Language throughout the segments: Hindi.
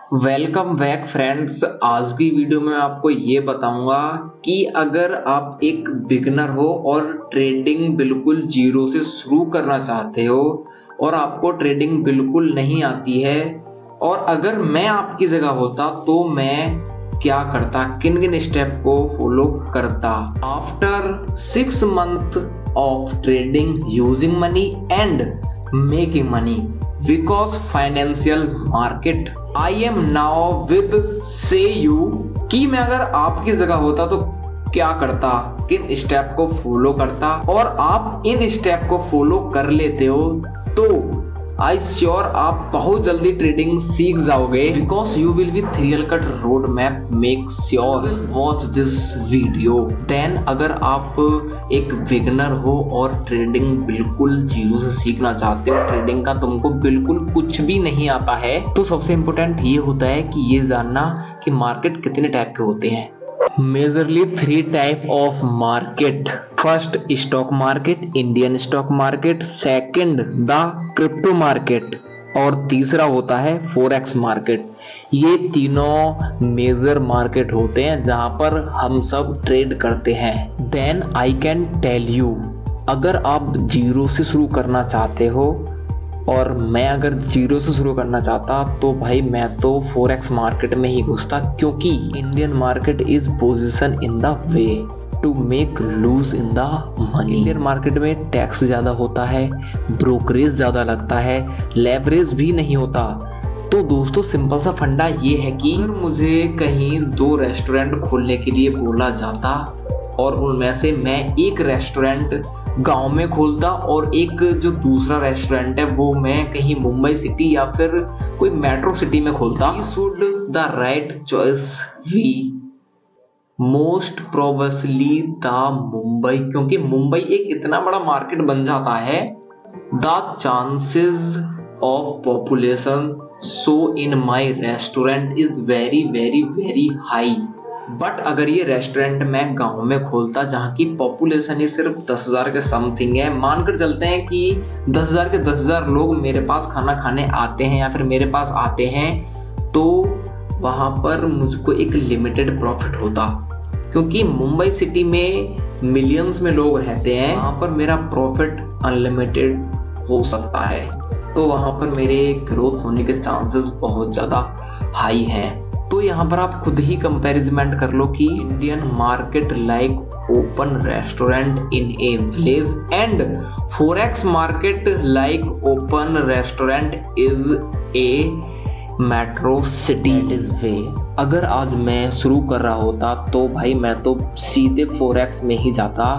Welcome back friends. आज की वीडियो में आपको ये बताऊंगा कि अगर आप एक बिगनर हो और ट्रेडिंग बिल्कुल जीरो से शुरू करना चाहते हो और आपको ट्रेडिंग बिल्कुल नहीं आती है, और अगर मैं आपकी जगह होता तो मैं क्या करता, किन किन स्टेप को फॉलो करता। After 6 month of trading using money and making money because financial market, I am now with से यू कि मैं अगर आपकी जगह होता तो क्या करता, किन स्टेप को फॉलो करता, और आप इन स्टेप को फॉलो कर लेते हो तो आई श्योर आप बहुत जल्दी ट्रेडिंग सीख जाओगे। Because you will with real cut road map, make sure watch this video. Then अगर आप एक बिगनर हो और ट्रेडिंग बिल्कुल जीरो से सीखना चाहते हो, ट्रेडिंग का तुमको बिल्कुल कुछ भी नहीं आता है, तो सबसे इंपॉर्टेंट ये होता है कि ये जानना कि मार्केट कितने टाइप के होते हैं। Majorly 3 type of market. First stock market, Indian stock market, second the crypto market, और तीसरा होता है फॉरेक्स मार्केट। ये तीनों मेजर मार्केट होते हैं जहां पर हम सब ट्रेड करते हैं। Then I can tell you, अगर आप जीरो से शुरू करना चाहते हो और मैं अगर जीरो से शुरू करना चाहता तो भाई मैं तो फॉरेक्स मार्केट में ही घुसता, क्योंकि Indian market is position in the way to make loose in the money. Indian market में टैक्स ज्यादा होता है, ब्रोकरेज ज्यादा लगता है, लेवरेज भी नहीं होता। तो दोस्तों सिंपल सा फंडा ये है कि अगर मुझे कहीं 2 रेस्टोरेंट खोलने के लिए बोला जाता और उनमें से मैं एक रेस्टोरेंट गांव में खोलता और एक जो दूसरा रेस्टोरेंट है वो मैं कहीं मुंबई सिटी या फिर कोई मेट्रो सिटी में खोलता, should the right choice be most probably the Mumbai, क्योंकि मुंबई एक इतना बड़ा मार्केट बन जाता है। The chances of population so in my restaurant is very very very high. But अगर ये रेस्टोरेंट मैं गांव में खोलता जहां की पॉपुलेशन ही सिर्फ 10,000 के समथिंग है, मानकर चलते हैं कि 10,000 के 10,000 लोग मेरे पास खाना खाने आते हैं या फिर मेरे पास आते हैं, तो वहां पर मुझको एक लिमिटेड प्रॉफिट होता। क्योंकि मुंबई सिटी में मिलियंस में लोग रहते हैं, वहां पर मेरा प्रॉफिट अनलिमिटेड हो सकता है, तो वहां पर मेरे ग्रोथ होने के चांसेस बहुत ज्यादा हाई हैं। तो यहाँ पर आप खुद ही कंपैरिजमेंट कर लो कि Indian market like open restaurant in a village and forex market like open restaurant is a metro city is way. अगर आज मैं शुरू कर रहा होता तो भाई मैं तो सीधे फॉरेक्स में ही जाता।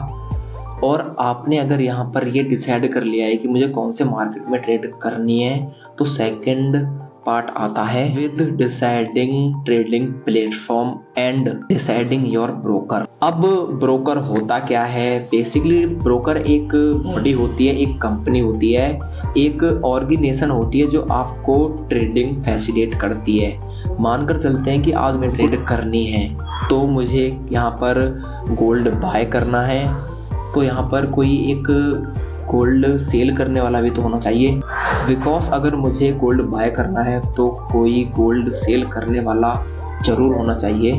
और आपने अगर यहाँ पर ये डिसाइड कर लिया है कि मुझे कौन से मार्केट में ट्रेड करनी है, तो सेकंड पार्ट आता है with deciding trading platform and deciding your broker. अब ब्रोकर होता क्या है? बेसिकली ब्रोकर एक बॉडी होती है, एक कंपनी होती है, एक ऑर्गेनाइजेशन होती है जो आपको ट्रेडिंग फैसिलिटेट करती है। मानकर चलते हैं कि आज मैं ट्रेड करनी है तो मुझे यहाँ पर गोल्ड बाय करना है, तो यहाँ पर कोई एक गोल्ड सेल करने वाला भी तो होना चाहिए। बिकॉज अगर मुझे गोल्ड बाय करना है तो कोई गोल्ड सेल करने वाला जरूर होना चाहिए।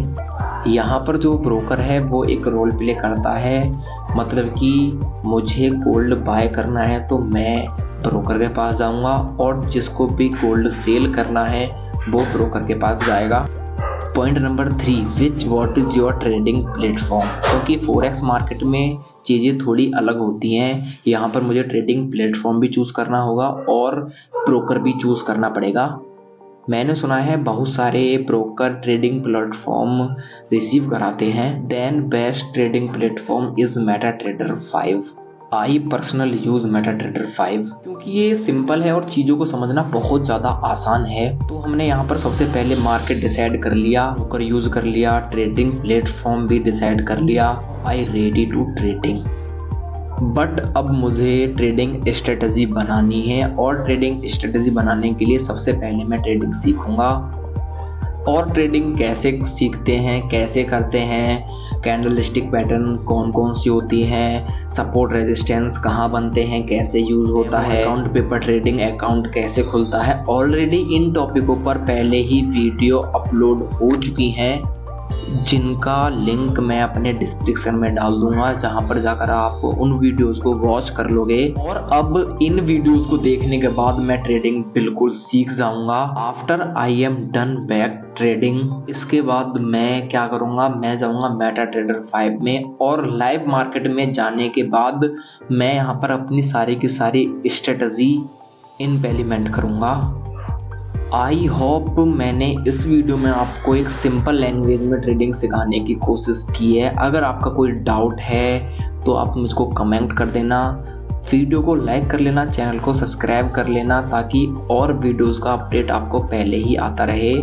यहाँ पर जो ब्रोकर है वो एक रोल प्ले करता है, मतलब कि मुझे गोल्ड बाय करना है तो मैं ब्रोकर के पास जाऊँगा और जिसको भी गोल्ड सेल करना है वो ब्रोकर के पास जाएगा। Point number 3, which what is your trading platform. क्योंकि फॉरेक्स मार्केट में चीज़ें थोड़ी अलग होती हैं, यहाँ पर मुझे ट्रेडिंग प्लेटफॉर्म भी चूज करना होगा और ब्रोकर भी चूज करना पड़ेगा। मैंने सुना है बहुत सारे ब्रोकर ट्रेडिंग प्लेटफॉर्म रिसीव कराते हैं। Then best trading platform is MetaTrader 5। I personal use MetaTrader 5 क्योंकि ये सिंपल है और चीज़ों को समझना बहुत ज़्यादा आसान है। तो हमने यहाँ पर सबसे पहले मार्केट डिसाइड कर लिया, ब्रोकर यूज कर लिया, ट्रेडिंग प्लेटफॉर्म भी डिसाइड कर लिया। I ready to trading. But अब मुझे ट्रेडिंग स्ट्रेटजी बनानी है और ट्रेडिंग स्ट्रेटजी बनाने के लिए सबसे पहले मैं ट्रेडिंग सीखूंगा। और ट्रेडिंग कैसे सीखते हैं, कैसे करते हैं, कैंडलस्टिक पैटर्न कौन कौन सी होती हैं, सपोर्ट रेजिस्टेंस कहाँ बनते हैं, कैसे यूज़ होता है, अकाउंट पेपर ट्रेडिंग अकाउंट कैसे खुलता है। ऑलरेडी इन टॉपिकों पर पहले ही वीडियो अपलोड हो चुकी हैं, जिनका लिंक मैं अपने डिस्क्रिप्शन में डाल दूंगा, जहां पर जाकर आप उन वीडियोस को वॉच कर लोगे। और अब इन वीडियोस को देखने के बाद मैं ट्रेडिंग बिल्कुल सीख जाऊंगा। After I am done back trading, इसके बाद मैं क्या करूंगा, मैं जाऊंगा मेटा ट्रेडर 5 में और लाइव मार्केट में जाने के बाद मैं यहाँ पर अपनी सारी की सारी स्ट्रेटजी इम्प्लीमेंट करूंगा। आई होप मैंने इस वीडियो में आपको एक सिंपल लैंग्वेज में ट्रेडिंग सिखाने की कोशिश की है। अगर आपका कोई डाउट है तो आप मुझको कमेंट कर देना, वीडियो को लाइक कर लेना, चैनल को सब्सक्राइब कर लेना ताकि और वीडियोस का अपडेट आपको पहले ही आता रहे।